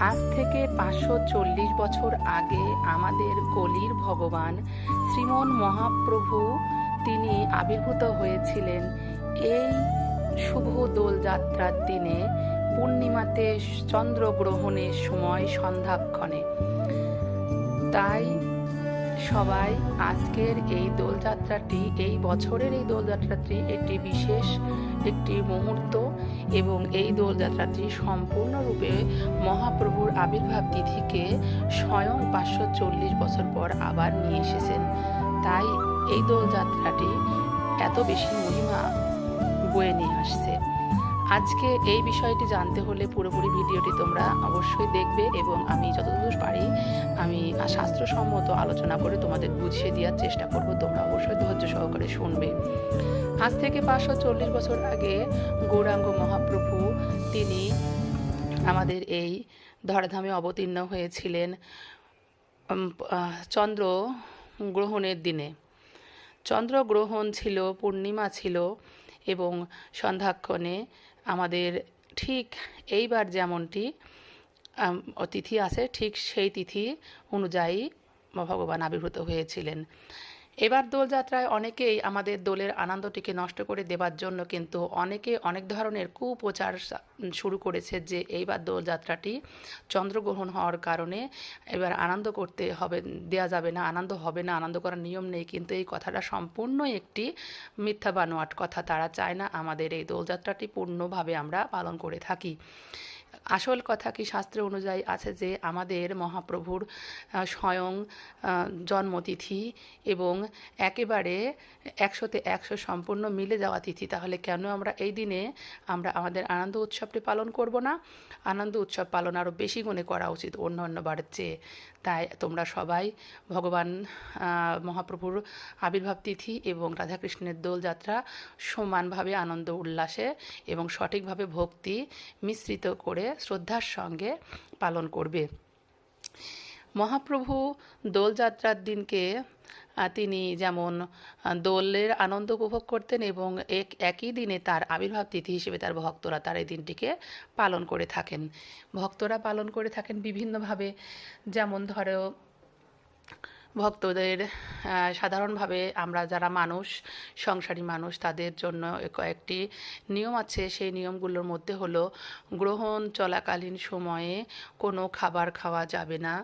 আজ থেকে 540 বছর আগে আমাদের কলির ভগবান শ্রীমন মহাপ্রভু তিনি আবির্ভূত হয়েছিলেন এই শুভ দোলযাত্রার দিনে, পূর্ণিমাতে চন্দ্রগ্রহণের সময় সন্ধ্যাক্ষণে। তাই সবাই আজকের এই দোলযাত্রাটি, এই বছরের এই দোলযাত্রাটি একটি বিশেষ একটি মুহূর্ত, এবং এই দোলযাত্রাটি সম্পূর্ণরূপে মহাপ্রভুর আবির্ভাব তিথিকে স্বয়ং 540 বছর পর আবার নিয়ে এসেছেন। তাই এই দোলযাত্রাটি এত বেশি মহিমা বয়ে নিয়ে আসছে। আজকে এই বিষয়টি জানতে হলে পুরোপুরি ভিডিওটি তোমরা অবশ্যই দেখবে, এবং আমি যতদূর পারি আমি শাস্ত্রসম্মত আলোচনা করে তোমাদের বুঝিয়ে দেওয়ার চেষ্টা করব। তোমরা অবশ্যই ধৈর্য সহকারে শুনবে। আজ থেকে 540 বছর আগে গৌরাঙ্গ মহাপ্রভু তিনি আমাদের এই ধরাধামে অবতীর্ণ হয়েছিলেন চন্দ্র গ্রহণের দিনে। চন্দ্রগ্রহণ ছিল, পূর্ণিমা ছিল, এবং সন্ধ্যাক্ষণে আমাদের ঠিক এইবার যেমনটি তিথি আছে, ঠিক সেই তিথি অনুযায়ী ভগবান আবির্ভূত হয়েছিলেন। এবার দোলযাত্রায় অনেকেই আমাদের দোলের আনন্দটিকে নষ্ট করে দেবার জন্য কিন্তু অনেকে অনেক ধরনের কুপ্রচার শুরু করেছে যে এইবার দোলযাত্রাটি চন্দ্রগ্রহণ হওয়ার কারণে এবার আনন্দ করতে হবে, দেওয়া যাবে না, আনন্দ হবে না, আনন্দ করার নিয়ম নেই। কিন্তু এই কথাটা সম্পূর্ণই একটি মিথ্যা বানোয়াট কথা। তারা চায় না আমাদের এই দোলযাত্রাটি পূর্ণভাবে আমরা পালন করে থাকি। আসল কথা কি, শাস্ত্র অনুযায়ী আছে যে আমাদের মহাপ্রভুর স্বয়ং জন্মতিথি এবং একেবারে 100তে 100 সম্পূর্ণ মিলে যাওয়া তিথি। তাহলে কেন আমরা এই দিনে আমরা আমাদের আনন্দ উৎসবটি পালন করব না? আনন্দ উৎসব পালন আরও বেশি গুণে করা উচিত অন্য অন্য বারের চেয়ে। তাই তোমরা সবাই ভগবান মহাপ্রভুর আবির্ভাব তিথি এবং রাধাকৃষ্ণের দোলযাত্রা সমানভাবে আনন্দ উল্লাসে এবং সঠিকভাবে ভক্তি মিশ্রিত করে শ্রদ্ধার সঙ্গে পালন করবে। মহাপ্রভু দোলযাত্রার দিনকে তিনি যেমন দোলের আনন্দ উপভোগ করতেন, এবং একই দিনে তার আবির্ভাব তিথি হিসেবে তার ভক্তরা তার এই দিনটিকে পালন করে থাকেন। ভক্তরা পালন করে থাকেন বিভিন্নভাবে। যেমন ধরো, ভক্তদের সাধারণভাবে আমরা যারা মানুষ, সংসারী মানুষ, তাদের জন্য কয়েকটি নিয়ম আছে। সেই নিয়মগুলোর মধ্যে হলো, গ্রহণ চলাকালীন সময়ে কোনো খাবার খাওয়া যাবে না।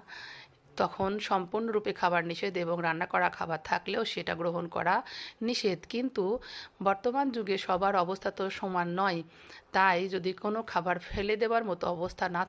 তখন সম্পূর্ণরূপে খাবার নিষেধ, এবং রান্না করা খাবার থাকলেও সেটা গ্রহণ করা নিষেধ। কিন্তু বর্তমান যুগে সবার অবস্থা তো সমান নয়। তাই যদি কোনো খাবার ফেলে দেওয়ার মতো অবস্থা না